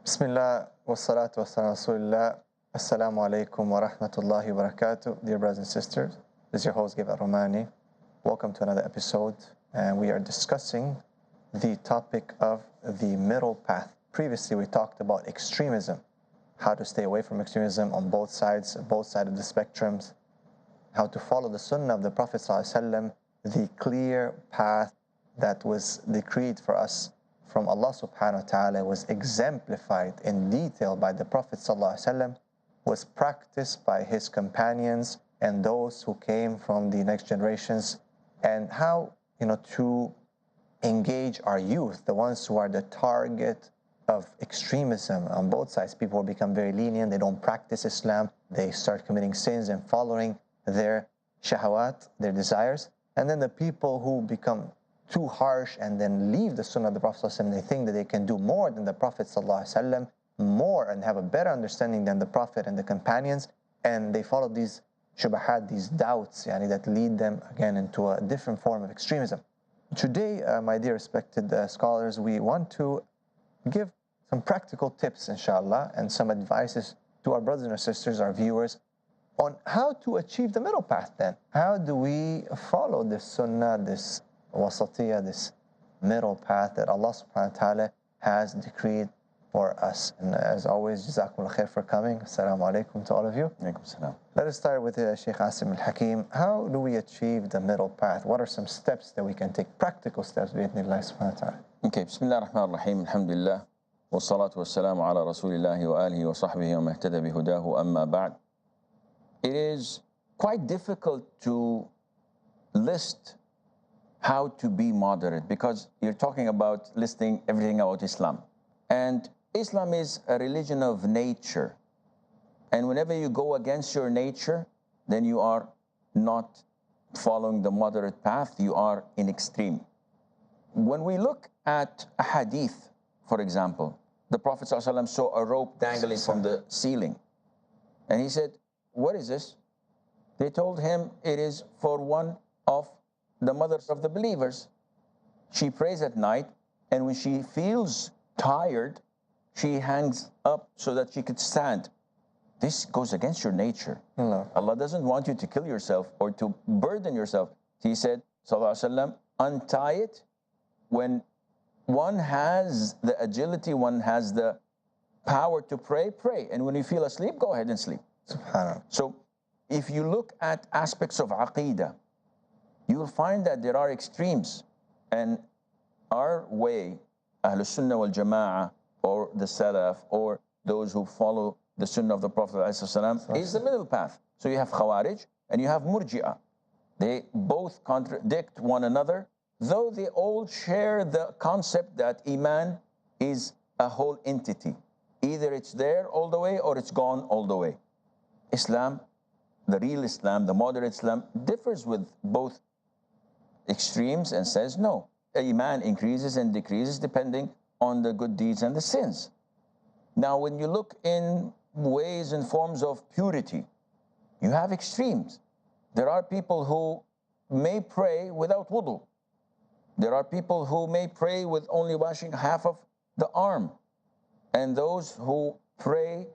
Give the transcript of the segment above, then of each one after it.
Bismillah wa salatu wa salam Rasulullah. Assalamu alaikum wa rahmatullahi wa barakatuh. Dear brothers and sisters, this is your host Gabriel Al ROmaani. Welcome to another episode, and we are discussing the topic of the middle path. Previously, we talked about extremism, how to stay away from extremism on both sides of the spectrums, how to follow the sunnah of the Prophet ﷺ, the clear path that was decreed for us from Allah subhanahu wa ta'ala, was exemplified in detail by the Prophet ﷺ, was practiced by his companions and those who came from the next generations, and how to engage our youth, the ones who are the target of extremism on both sides. People become very lenient, they don't practice Islam, they start committing sins and following their shahawat, their desires. And then the people who become too harsh and then leave the sunnah of the Prophet ﷺ, they think that they can do more than the Prophet ﷺ, more and have a better understanding than the Prophet and the companions, and they follow these shubahat, these doubts that lead them again into a different form of extremism. Today, my dear respected scholars, we want to give some practical tips, inshallah, and some advices to our brothers and our sisters, our viewers, on how to achieve the middle path then. How do we follow this sunnah, this wasatiyah, this middle path that Allah subhanahu wa ta'ala has decreed for us? And as always, jazakumullah khair for coming. Assalamu alaikum to all of you. Alaikum salam. Let us start with Sheikh Assim Al Hakim. How do we achieve the middle path? What are some steps that we can take, practical steps, bi'idhnillah subhanahu wa ta'ala? Okay, Bismillah ar-Rahman ar-Rahim, alhamdulillah, wa salatu wa salamu ala rasulillahi wa alihi wa sahbihi wa mahtada bihudahu, amma ba'd. It is quite difficult to list how to be moderate, because you're talking about listing everything about Islam. And Islam is a religion of nature. And whenever you go against your nature, then you are not following the moderate path, you are in extreme. When we look at a hadith, for example, the Prophet ﷺ saw a rope dangling from the ceiling. And he said, "What is this?" They told him, "It is for one of the mothers of the believers. She prays at night, and when she feels tired, she hangs up so that she could stand." This goes against your nature. No. Allah doesn't want you to kill yourself or to burden yourself. He said, sallallahu alaihi wasallam, untie it. When one has the agility, one has the power to pray, pray. And when you feel asleep, go ahead and sleep. Subhanallah. So if you look at aspects of aqeedah, you will find that there are extremes. And our way, Ahlul Sunnah wal Jama'ah, or the Salaf, or those who follow the Sunnah of the Prophet ﷺ, is the middle path. So you have Khawarij and you have Murji'ah. They both contradict one another, though they all share the concept that Iman is a whole entity. Either it's there all the way or it's gone all the way. Islam, the real Islam, the moderate Islam, differs with both extremes and says no. Iman increases and decreases depending on the good deeds and the sins. Now, when you look in ways and forms of purity, you have extremes. There are people who may pray without wudu. There are people who may pray with only washing half of the arm. And those who pray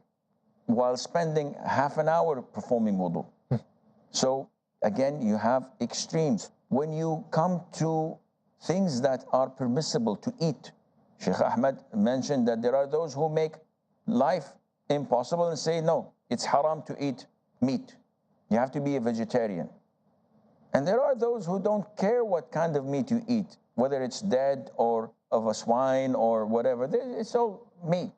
while spending half an hour performing wudu. So, again, you have extremes. When you come to things that are permissible to eat, Sheikh Ahmed mentioned that there are those who make life impossible and say, no, it's haram to eat meat. You have to be a vegetarian. And there are those who don't care what kind of meat you eat, whether it's dead or of a swine or whatever. It's all meat.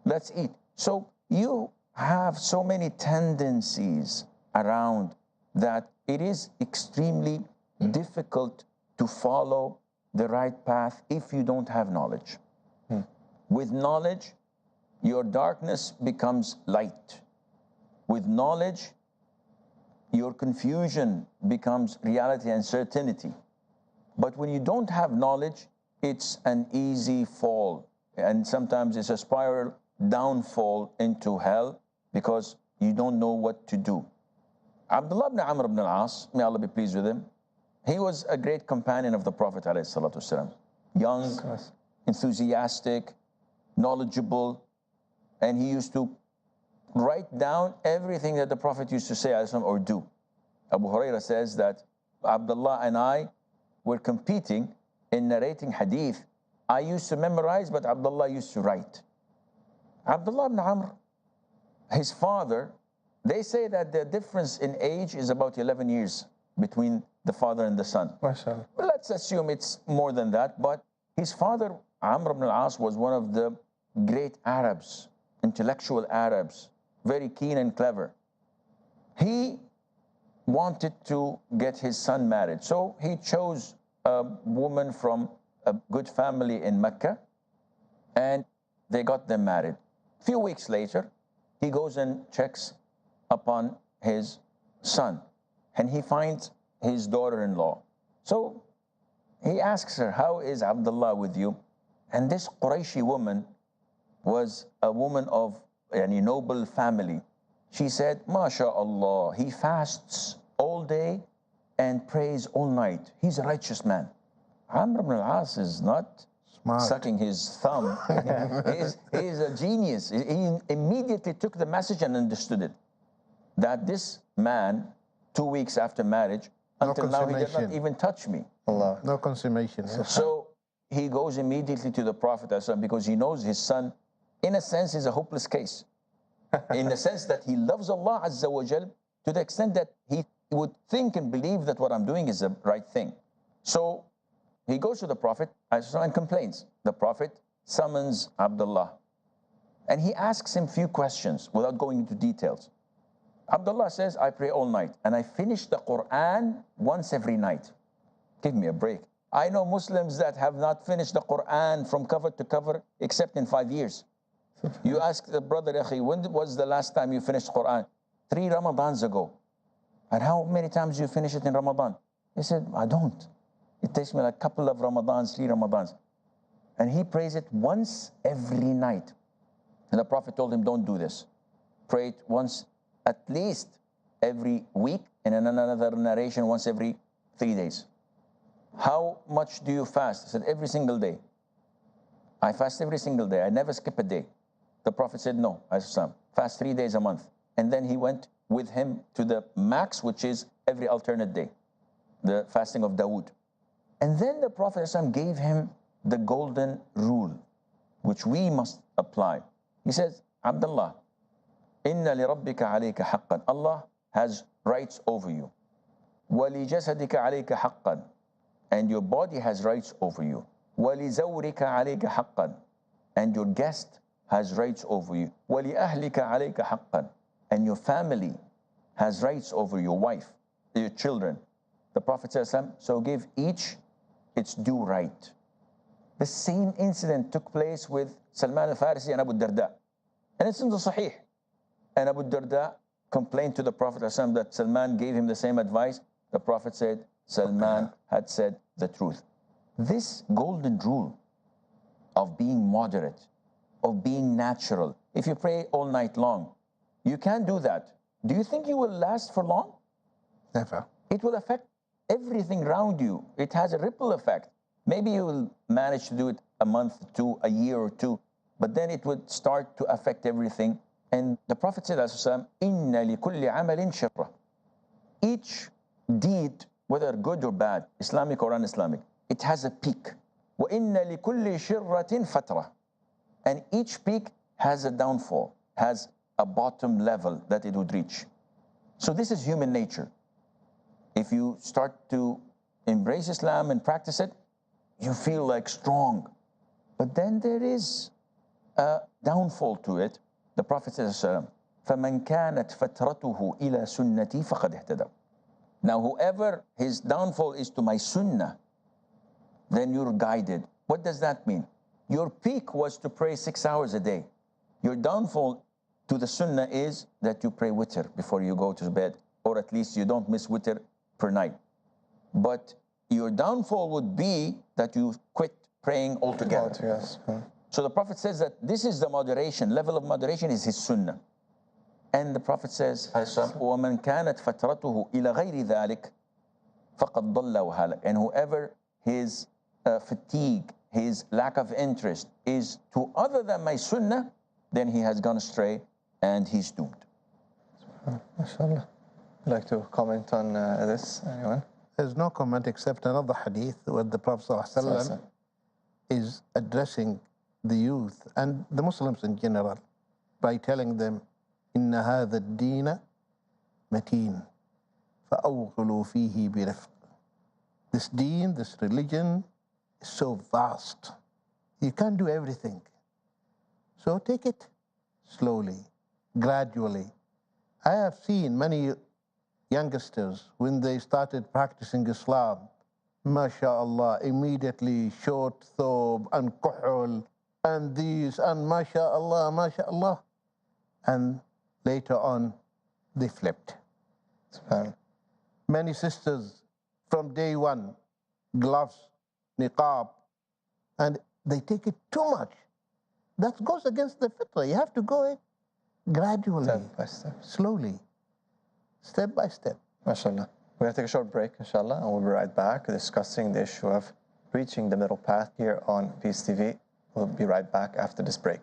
Let's eat. So you have so many tendencies around that it is extremely difficult to follow the right path if you don't have knowledge. With knowledge, your darkness becomes light. With knowledge, your confusion becomes reality and certainty. But when you don't have knowledge, it's an easy fall. And sometimes it's a spiral downfall into hell because you don't know what to do. Abdullah ibn Amr ibn al-As, may Allah be pleased with him, he was a great companion of the Prophet ﷺ. Young, enthusiastic, knowledgeable, and he used to write down everything that the Prophet used to say or do. Abu Huraira says that Abdullah and I were competing in narrating hadith. I used to memorize, but Abdullah used to write. Abdullah ibn Amr, his father, they say that the difference in age is about 11 years between the father and the son. MashaAllah. Well, let's assume it's more than that, but his father, Amr ibn al-As, was one of the great Arabs, intellectual Arabs, very keen and clever. He wanted to get his son married, so he chose a woman from a good family in Mecca, and they got them married. A few weeks later, he goes and checks upon his son, and he finds his daughter-in-law. So he asks her, "How is Abdullah with you?" And this Qurayshi woman was a woman of a noble family. She said, "MashaAllah, he fasts all day and prays all night. He's a righteous man." Amr ibn al-As is not Smart. sucking his thumb. he is a genius. He immediately took the message and understood it. That this man, 2 weeks after marriage, until now he did not even touch me. Allah. No consummation. So he goes immediately to the Prophet because he knows his son, in a sense, is a hopeless case. In the sense that he loves Allah Azza wa Jal to the extent that he would think and believe that what I'm doing is the right thing. So he goes to the Prophet and complains. The Prophet summons Abdullah, and he asks him few questions without going into details. Abdullah says, "I pray all night, and I finish the Quran once every night." Give me a break. I know Muslims that have not finished the Quran from cover to cover except in 5 years. You ask the brother, "Akhi, when was the last time you finished Quran?" 3 Ramadans ago. "And how many times do you finish it in Ramadan?" He said, "I don't. It takes me like a couple of Ramadans, 3 Ramadans." And he prays it once every night. And the Prophet told him, "Don't do this. Pray it once at least every week, and in another narration, once every 3 days." "How much do you fast?" He said, "Every single day. I fast every single day. I never skip a day." The Prophet said, "No, I fast 3 days a month." And then he went with him to the max, which is every alternate day, the fasting of Dawood. And then the Prophet ﷺ gave him the golden rule, which we must apply. He says, "Abdullah, inna li rabbika alayka haqqan." Allah has rights over you. "Wali jasadika alayka haqqan." And your body has rights over you. "Wali zawrika alayka haqqan." And your guest has rights over you. "Wali ahlika alayka haqqan." And your family has rights over your wife, your children. The Prophet ﷺ, so give each its due right. The same incident took place with Salman al-Farisi and Abu Darda. And it's in the Sahih. And Abu Darda complained to the Prophet ﷺ that Salman gave him the same advice. The Prophet said, Salman had said the truth. This golden rule of being moderate, of being natural. If you pray all night long, you can't do that. Do you think you will last for long? Never. It will affect everything around you. It has a ripple effect. Maybe you will manage to do it a month, two, a year or two, but then it would start to affect everything. And the Prophet said, "Inna li kulli amalin shirra." Each deed, whether good or bad, Islamic or un-Islamic, it has a peak. وَإِنَّ لِكُلِّ شِرَّةٍ فَتْرَةٍ. And each peak has a downfall, has a bottom level that it would reach. So this is human nature. If you start to embrace Islam and practice it, you feel like strong. But then there is a downfall to it. The Prophet says, فَمَنْ كَانَتْ فَتْرَتُهُ إِلَى سُنَّتِي فَقَدْ اهْتَدَى. Now, whoever his downfall is to my sunnah, then you're guided. What does that mean? Your peak was to pray 6 hours a day. Your downfall to the sunnah is that you pray witr before you go to bed, or at least you don't miss witr per night. But your downfall would be that you quit praying altogether. Yes. So the Prophet says that this is the moderation, level of moderation is his sunnah. And the Prophet says, وَمَنْ كَانَتْ فَتْرَتُهُ إِلَى غَيْرِ ذَلِكَ فَقَدْ ضَلَّ وَهَلَكَ. And whoever his fatigue his lack of interest is to other than my sunnah, then he has gone astray and he's doomed. MashaAllah. Would you like to comment on this, anyone? There's no comment except another hadith where the Prophet ﷺ is addressing the youth and the Muslims in general by telling them, إِنَّ هَذَا الدِّينَ مَتِينٌ فَأَوْغِلُوا فِيهِ بِرِفْقٍ. This deen, this religion is so vast. You can't do everything. So take it slowly, gradually. I have seen many youngsters, when they started practicing Islam, MashaAllah, immediately short thobe and kuhul and these and MashaAllah, MashaAllah. And later on, they flipped. Many sisters from day one, gloves, niqab, and they take it too much. That goes against the fitrah. You have to go gradually, Step by step. Slowly, step by step. MashaAllah. We're going to take a short break, inshallah, and we'll be right back discussing the issue of reaching the middle path here on Peace TV. We'll be right back after this break.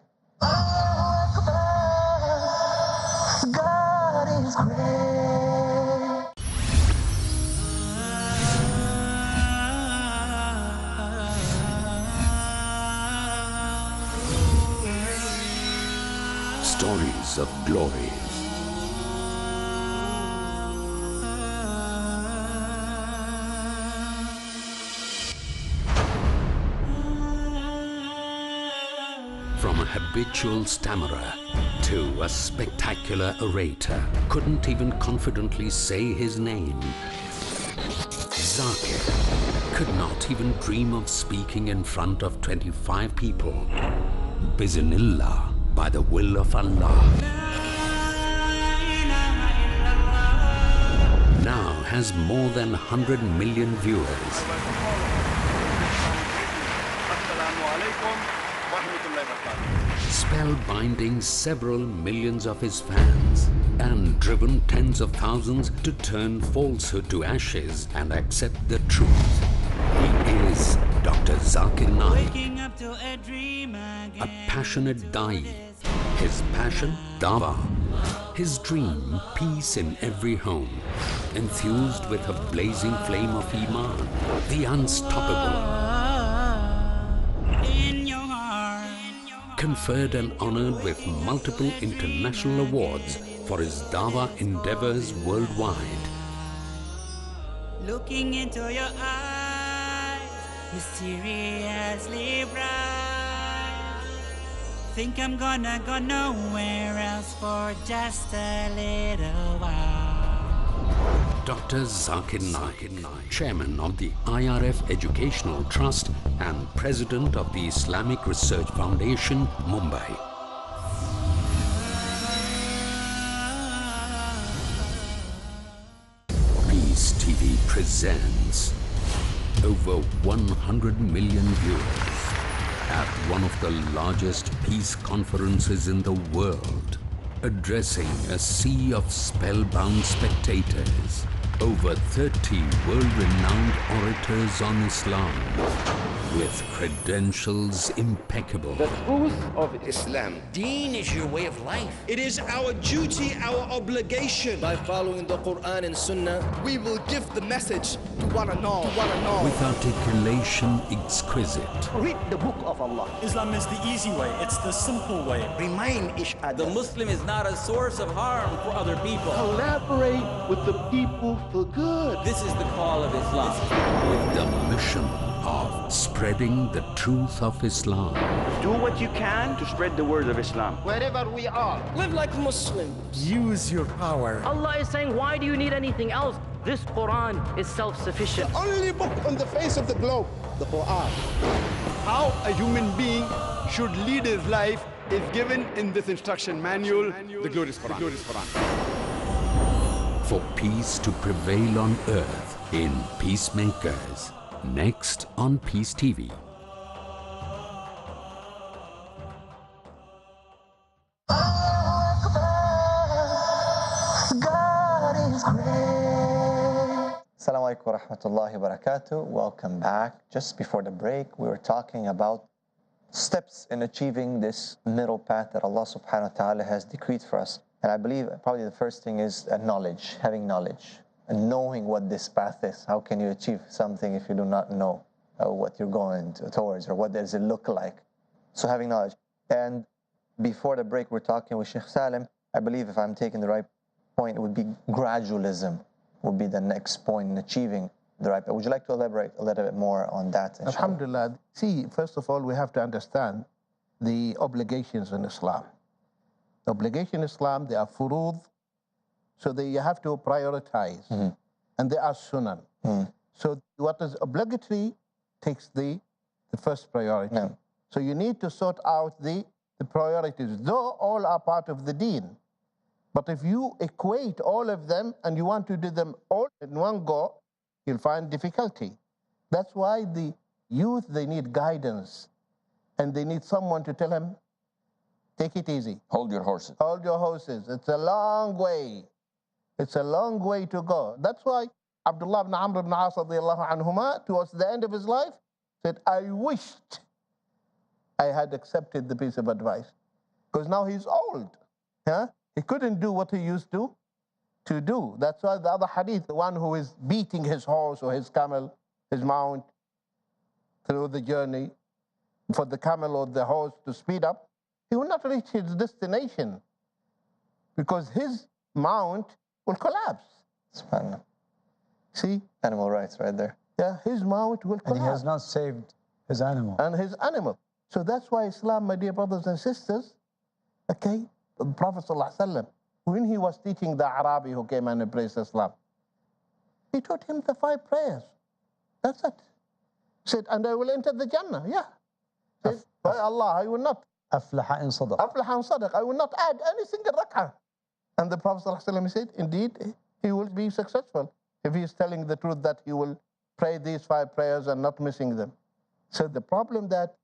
God is great. Stories of glories. From a habitual stammerer to a spectacular orator, couldn't even confidently say his name. Zakir could not even dream of speaking in front of 25 people. Biznillah, by the will of Allah. Now has more than 100 million viewers. Spellbinding several millions of his fans and driven tens of thousands to turn falsehood to ashes and accept the truth. He is Dr. Zakir Naik, a passionate da'i. His passion, dawah. His dream, peace in every home. Enthused with a blazing flame of Iman, the unstoppable. Conferred and honored with multiple international awards for his dawah endeavors worldwide. Looking into your eyes, mysteriously bright. Think I'm gonna go nowhere else for just a little while. Dr. Zakir Naik, Chairman of the IRF Educational Trust and President of the Islamic Research Foundation, Mumbai. Peace TV presents over 100 million viewers at one of the largest peace conferences in the world, addressing a sea of spellbound spectators. Over 30 world-renowned orators on Islam with credentials impeccable. The truth of Islam. Deen is your way of life. It is our duty, our obligation. By following the Quran and Sunnah, we will give the message to one and all. With articulation exquisite. read the book of Allah. Islam is the easy way. It's the simple way. Remind each other. The Muslim is not a source of harm for other people. Collaborate with the people for good. This is the call of Islam. With the mission of spreading the truth of Islam. Do what you can to spread the word of Islam. Wherever we are, live like Muslims. Use your power. Allah is saying, why do you need anything else? This Quran is self-sufficient. The only book on the face of the globe, the Quran. How a human being should lead his life is given in this instruction manual, the glorious Quran. For peace to prevail on earth in Peacemakers. Next on Peace TV. Assalamu alaikum wa rahmatullahi wa barakatuh. Welcome back. Just before the break, we were talking about steps in achieving this middle path that Allah subhanahu wa ta'ala has decreed for us. And I believe probably the first thing is knowledge, having knowledge, and knowing what this path is. How can you achieve something if you do not know what you're going towards, or what does it look like? So having knowledge. And before the break, we're talking with Sheikh Salem. I believe if I'm taking the right point, it would be gradualism would be the next point in achieving the right. Would you like to elaborate a little bit more on that? Inshallah? Alhamdulillah. See, first of all, we have to understand the obligations in Islam. The obligation in Islam, they are furud, so you have to prioritize, and they are sunan. So what is obligatory takes the first priority. Yeah. So you need to sort out the priorities, though all are part of the deen. But if you equate all of them and you want to do them all in one go, you'll find difficulty. That's why the youth, they need guidance, and they need someone to tell them, take it easy. Hold your horses. Hold your horses. It's a long way. It's a long way to go. That's why Abdullah ibn Amr ibn As radiallahu anhuma, towards the end of his life, said, I wished I had accepted the piece of advice. Because now he's old. Yeah? He couldn't do what he used to do. That's why the other hadith, the one who is beating his horse or his camel, his mount, through the journey, for the camel or the horse to speed up, he will not reach his destination because his mount will collapse. SubhanAllah. See? Animal rights right there. Yeah, his mount will collapse. And he has not saved his animal. And his animal. So that's why Islam, my dear brothers and sisters, okay, the Prophet ﷺ, when he was teaching the Arabi who came and embraced Islam, he taught him the 5 prayers. That's it. He said, and I will enter the Jannah. Yeah. Said, by Allah, I will not. أفلح إن صدق. أفلح إن صدق. I will not add any single rak'ah. And the Prophet ﷺ said, indeed, he will be successful if he is telling the truth that he will pray these 5 prayers and not missing them. So the problem that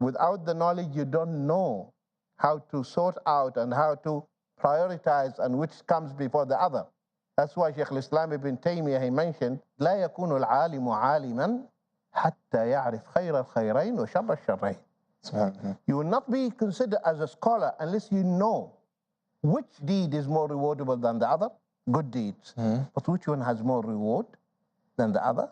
without the knowledge, you don't know how to sort out and how to prioritize and which comes before the other. That's why Shaykh al-Islam ibn Taymiyyah, he mentioned, لا يكون العالم عالما حتى يعرف خير الخيرين وشر الشرين. You will not be considered as a scholar unless you know which deed is more rewardable than the other, good deeds, but which one has more reward than the other,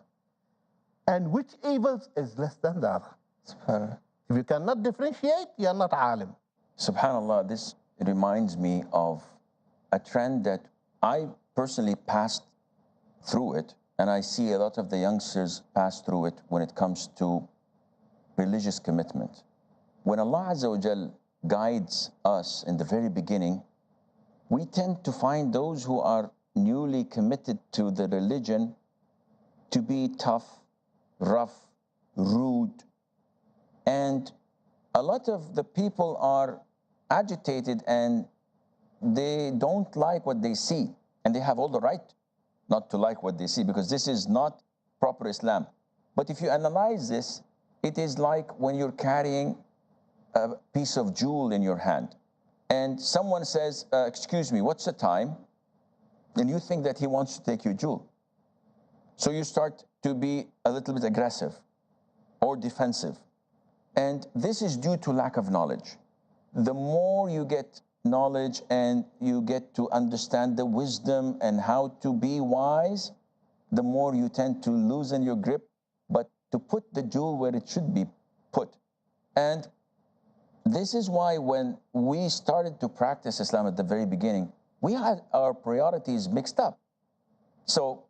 and which evils is less than the other. If you cannot differentiate, you are not alim. SubhanAllah, this reminds me of a trend that I personally passed through it, and I see a lot of the youngsters pass through it when it comes to religious commitment. When Allah Azza wa Jal guides us in the very beginning, we tend to find those who are newly committed to the religion to be tough, rough, rude, and a lot of the people are agitated and they don't like what they see, and they have all the right not to like what they see because this is not proper Islam. But if you analyze this, it is like when you're carrying a piece of jewel in your hand and someone says, excuse me, what's the time? And you think that he wants to take your jewel. So you start to be a little bit aggressive or defensive. And this is due to lack of knowledge. The more you get knowledge and you get to understand the wisdom and how to be wise, the more you tend to loosen your grip, but to put the jewel where it should be put. And this is why when we started to practice Islam at the very beginning, we had our priorities mixed up. So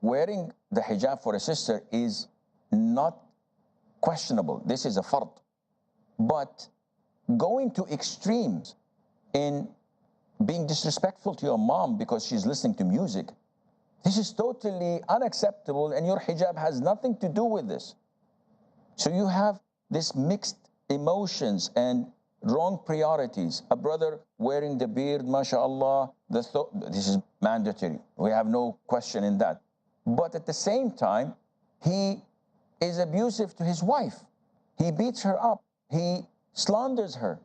wearing the hijab for a sister is not questionable. This is a fard. But going to extremes in being disrespectful to your mom because she's listening to music, this is totally unacceptable, and your hijab has nothing to do with this. So you have this mixed emotions and wrong priorities. A brother wearing the beard, mashallah, this is mandatory. We have no question in that. But at the same time, he is abusive to his wife. He beats her up. He slanders her,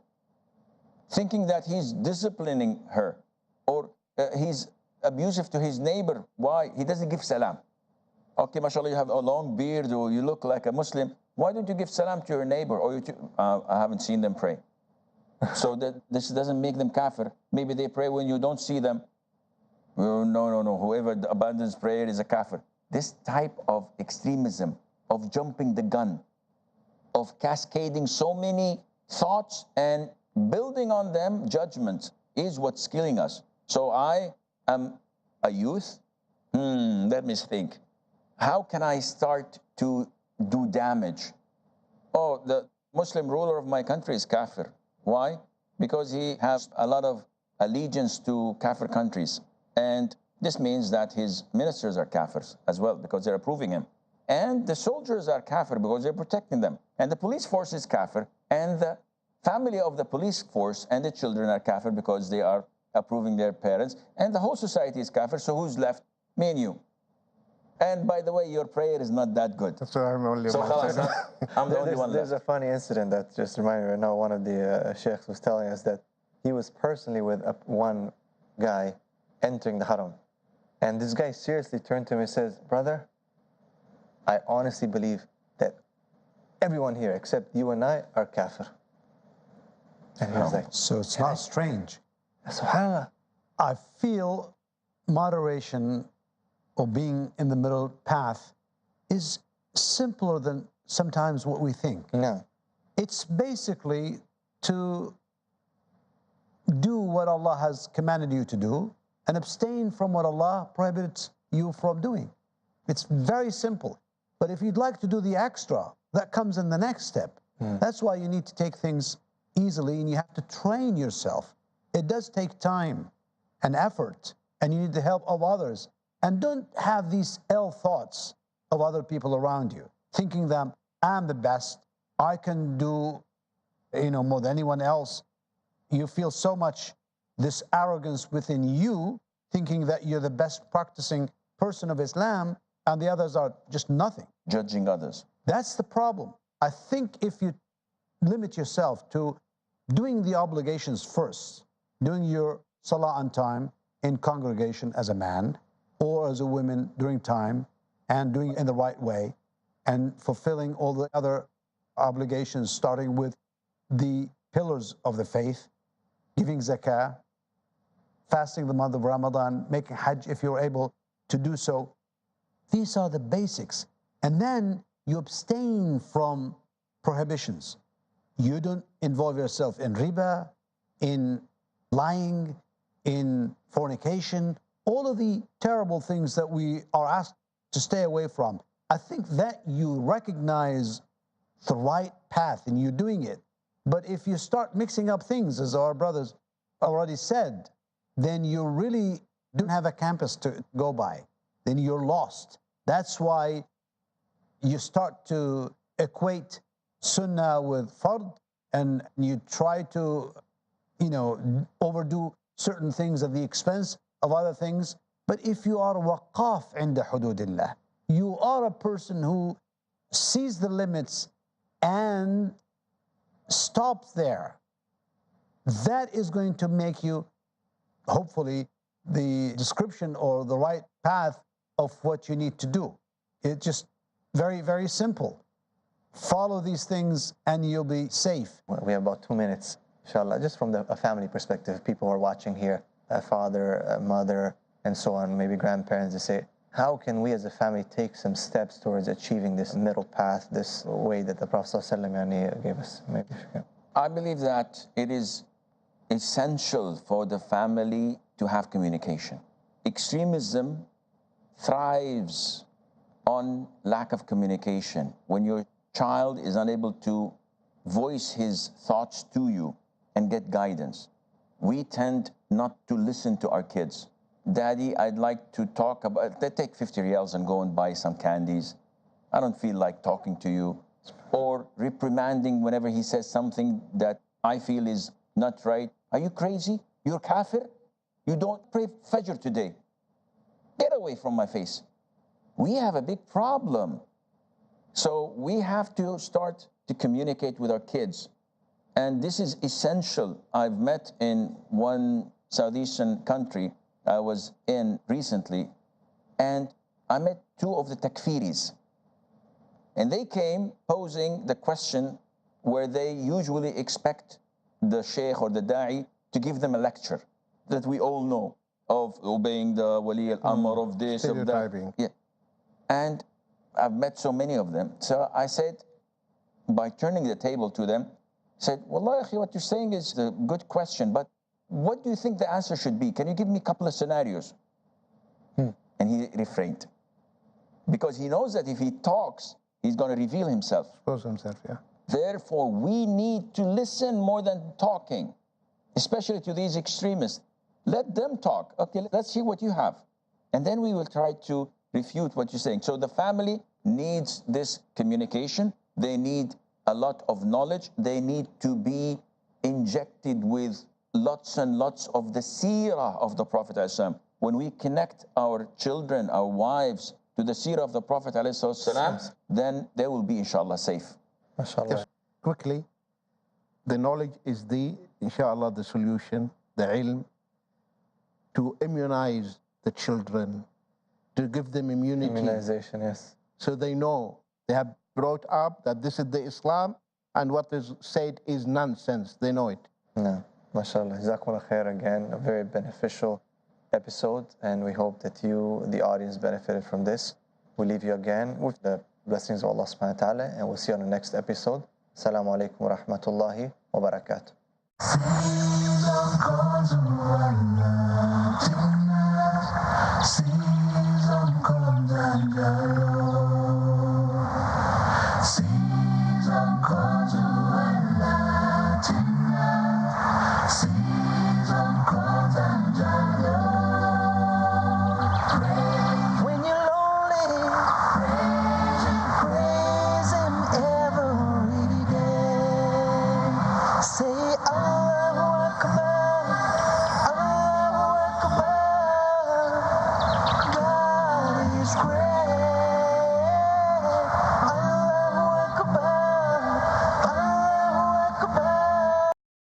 thinking that he's disciplining her, or he's abusive to his neighbor. Why? He doesn't give salam. Okay, mashallah, you have a long beard or you look like a Muslim. Why don't you give salam to your neighbor? Or I haven't seen them pray. So that this doesn't make them kafir. Maybe they pray when you don't see them. Oh, no. Whoever abandons prayer is a kafir. This type of extremism, of jumping the gun, of cascading so many thoughts and building on them judgments is what's killing us. So I am a youth. Let me think. How can I start to do damage? Oh, the Muslim ruler of my country is kafir. Why? Because he has a lot of allegiance to kafir countries. And this means that his ministers are kafirs as well because they're approving him. And the soldiers are kafir because they're protecting them. And the police force is kafir. And the family of the police force and the children are kafir because they are approving their parents. And the whole society is kafir. So who's left? Me and you. And by the way, your prayer is not that good. So I'm only So one. I'm the only one There's left. a funny incident that just reminded me right now. One of the sheikhs was telling us that he was personally with one guy entering the haram. And this guy seriously turned to him and says, brother, I honestly believe that everyone here except you and I are kafir. And he was like, So it's not strange. SubhanAllah. I feel moderation or being in the middle path is simpler than sometimes what we think. No. It's basically to do what Allah has commanded you to do and abstain from what Allah prohibits you from doing. It's very simple. But if you'd like to do the extra, that comes in the next step. That's why you need to take things easily and you have to train yourself. It does take time and effort, and you need the help of others. And don't have these ill thoughts of other people around you, thinking that I'm the best, I can do, more than anyone else. You feel so much this arrogance within you, thinking that you're the best practicing person of Islam, and the others are just nothing. Judging others. That's the problem. I think if you limit yourself to doing the obligations first, doing your salah on time in congregation as a man, or as a woman during time, and doing it in the right way, and fulfilling all the other obligations, starting with the pillars of the faith, giving zakah, fasting the month of Ramadan, making hajj if you're able to do so. These are the basics. And then you abstain from prohibitions. You don't involve yourself in riba, in lying, in fornication, all of the terrible things that we are asked to stay away from. I think that you recognize the right path and you're doing it. But if you start mixing up things, as our brothers already said, then you really don't have a campus to go by. Then you're lost. That's why you start to equate sunnah with fard, and you try to, overdo certain things at the expense of other things. But if you are waqaf inda hududillah, you are a person who sees the limits and stops there. That is going to make you, hopefully, the description or the right path of what you need to do. It's just very, very simple. Follow these things and you'll be safe. We have about 2 minutes, inshallah. Just from a family perspective, people who are watching here, a father, a mother, and so on, maybe grandparents, they say, how can we as a family take some steps towards achieving this middle path, this way that the Prophet ﷺ gave us? Maybe if you can. I believe that it is essential for the family to have communication. Extremism thrives on lack of communication. When your child is unable to voice his thoughts to you and get guidance, we tend not to listen to our kids. Daddy, I'd like to talk about, they take 50 riyals and go and buy some candies. I don't feel like talking to you. Or reprimanding whenever he says something that I feel is not right. Are you crazy? You're kafir? You don't pray Fajr today. Get away from my face. We have a big problem. So we have to start to communicate with our kids. And this is essential. I've met in one Southeastern country I was in recently, and I met two of the takfiris. And they came posing the question where they usually expect the sheikh or the da'i to give them a lecture that we all know of obeying the wali al-amr, of this, of that. Yeah. And I've met so many of them. So I said, by turning the table to them, said, Wallahi, akhi, what you're saying is a good question, but what do you think the answer should be? Can you give me a couple of scenarios? And he refrained. Because he knows that if he talks, he's going to reveal himself. Expose himself, yeah. Therefore, we need to listen more than talking, especially to these extremists. Let them talk. Okay, let's see what you have. And then we will try to refute what you're saying. So the family needs this communication. They need a lot of knowledge. They need to be injected with lots and lots of the seerah of the Prophet ﷺ. When we connect our children, our wives, to the seerah of the Prophet ﷺ, then they will be, inshallah, safe. MashaAllah. Just quickly, the knowledge is inshallah, the solution, the ilm, to immunize the children, to give them immunity. Immunization, yes. So they know, they have brought up that this is the Islam, and what is said is nonsense. They know it. No, MashaAllah. Jazakumullah khair again. A very beneficial episode, and we hope that you, the audience, benefited from this. We leave you again with the blessings of Allah subhanahu wa ta'ala, and we'll see you on the next episode. Assalamu alaikum wa rahmatullahi wa barakatuh. When you're lonely, praise Him every day. Say Allahu Akbar, Allahu Akbar. God is great.